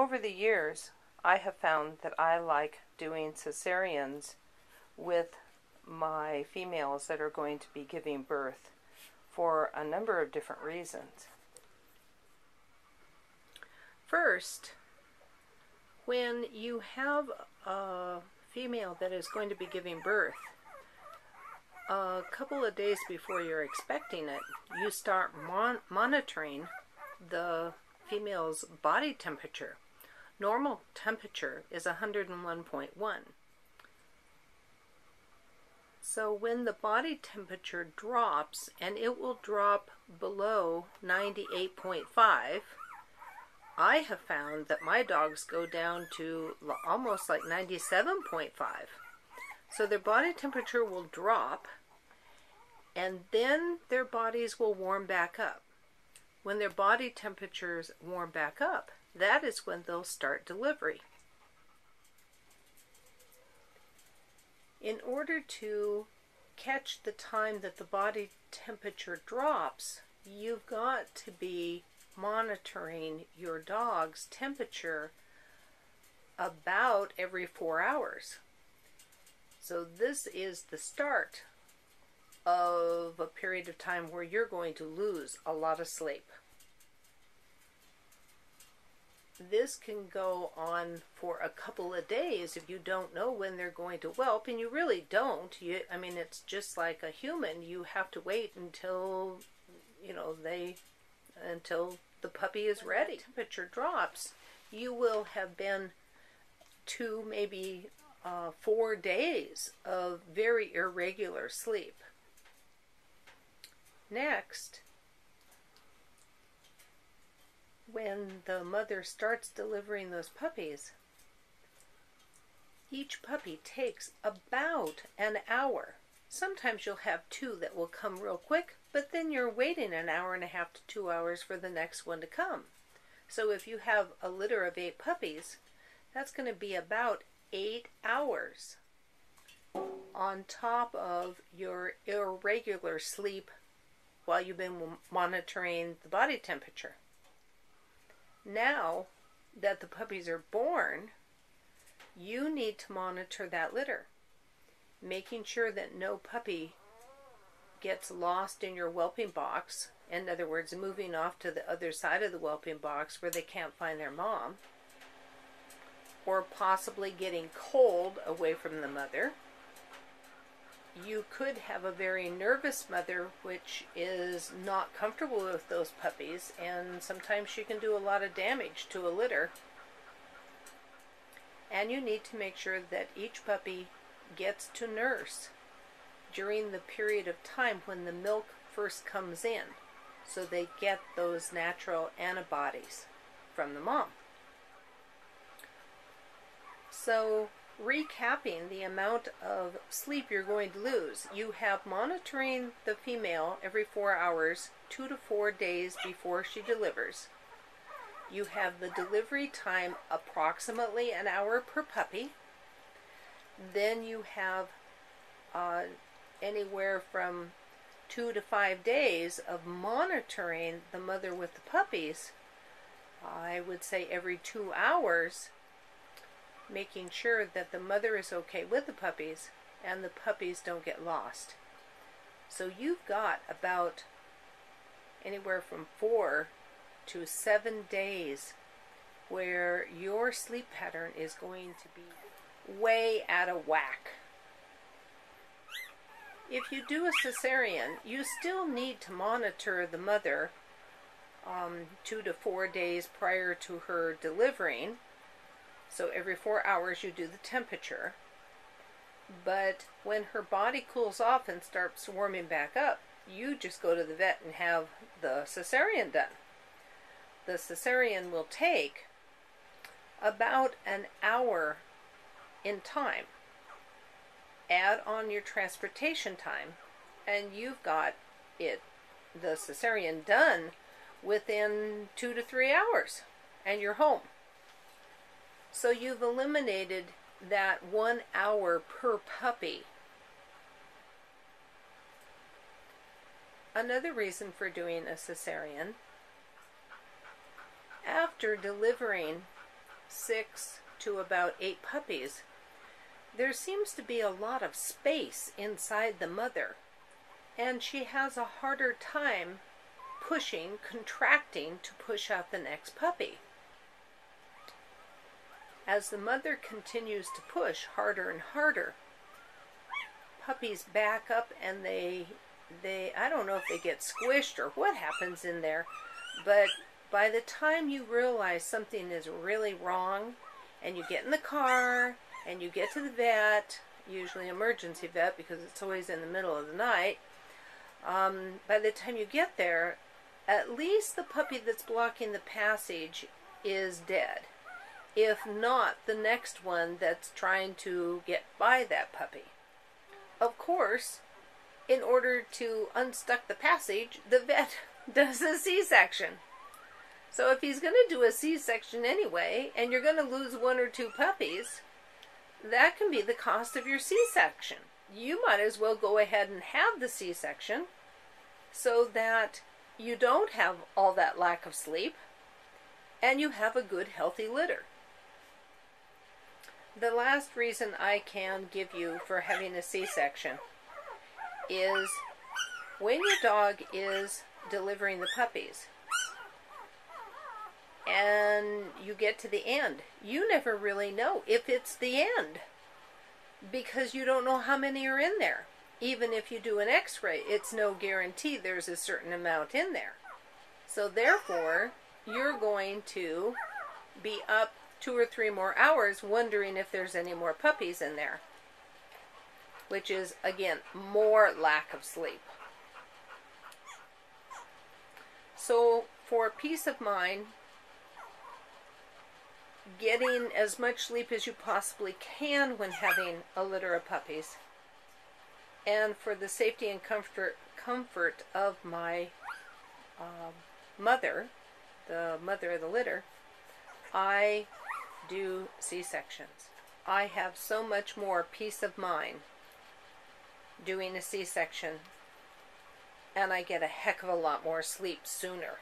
over the years, I have found that I like doing cesareans with my females that are going to be giving birth for a number of different reasons. First, when you have a female that is going to be giving birth, a couple of days before you're expecting it, you start monitoring the female's body temperature. Normal temperature is 101.1. So when the body temperature drops, and it will drop below 98.5, I have found that my dogs go down to almost like 97.5. So their body temperature will drop, and then their bodies will warm back up. When their body temperatures warm back up, that is when they'll start delivery. In order to catch the time that the body temperature drops, you've got to be monitoring your dog's temperature about every 4 hours. So this is the start of a period of time where you're going to lose a lot of sleep. This can go on for a couple of days if you don't know when they're going to whelp, and you really don't. It's just like a human. You have to wait until, until the puppy is ready. When the temperature drops, you will have been 2, maybe 4 days of very irregular sleep. Next, when the mother starts delivering those puppies, each puppy takes about an hour. Sometimes you'll have 2 that will come real quick, but then you're waiting an hour and a half to 2 hours for the next one to come. So if you have a litter of 8 puppies, that's going to be about 8 hours on top of your irregular sleep while you've been monitoring the body temperature. Now that the puppies are born, you need to monitor that litter, making sure that no puppy gets lost in your whelping box. In other words, moving off to the other side of the whelping box where they can't find their mom, or possibly getting cold away from the mother. You could have a very nervous mother which is not comfortable with those puppies, and sometimes she can do a lot of damage to a litter. And you need to make sure that each puppy gets to nurse during the period of time when the milk first comes in, so they get those natural antibodies from the mom. So, recapping the amount of sleep you're going to lose, you have monitoring the female every 4 hours, 2 to 4 days before she delivers. You have the delivery time approximately an hour per puppy. Then you have anywhere from 2 to 5 days of monitoring the mother with the puppies. I would say every 2 hours, making sure that the mother is okay with the puppies and the puppies don't get lost. So you've got about anywhere from 4 to 7 days where your sleep pattern is going to be way out of whack. If you do a cesarean, you still need to monitor the mother 2 to 4 days prior to her delivering. So every 4 hours you do the temperature. But when her body cools off and starts warming back up, you just go to the vet and have the cesarean done. The cesarean will take about an hour in time. Add on your transportation time, and you've got the cesarean done within 2 to 3 hours, and you're home. So you've eliminated that 1 hour per puppy. Another reason for doing a cesarean, after delivering 6 to about 8 puppies, there seems to be a lot of space inside the mother, and she has a harder time pushing, contracting to push out the next puppy. As the mother continues to push harder and harder, puppies back up and they I don't know if they get squished or what happens in there, but by the time you realize something is really wrong and you get in the car and you get to the vet, usually emergency vet because it's always in the middle of the night, by the time you get there, at least the puppy that's blocking the passage is dead. If not, the next one that's trying to get by that puppy. Of course, in order to unstuck the passage, the vet does a C-section. So if he's going to do a C-section anyway, and you're going to lose 1 or 2 puppies, that can be the cost of your C-section. You might as well go ahead and have the C-section so that you don't have all that lack of sleep and you have a good, healthy litter. The last reason I can give you for having a C-section is when your dog is delivering the puppies and you get to the end, you never really know if it's the end because you don't know how many are in there. Even if you do an x-ray, it's no guarantee there's a certain amount in there. So therefore, you're going to be up 2 or 3 more hours wondering if there's any more puppies in there, which is, again, more lack of sleep. So for peace of mind, getting as much sleep as you possibly can when having a litter of puppies, and for the safety and comfort of my mother, the mother of the litter, I do C-sections. I have so much more peace of mind doing a C-section, and I get a heck of a lot more sleep sooner.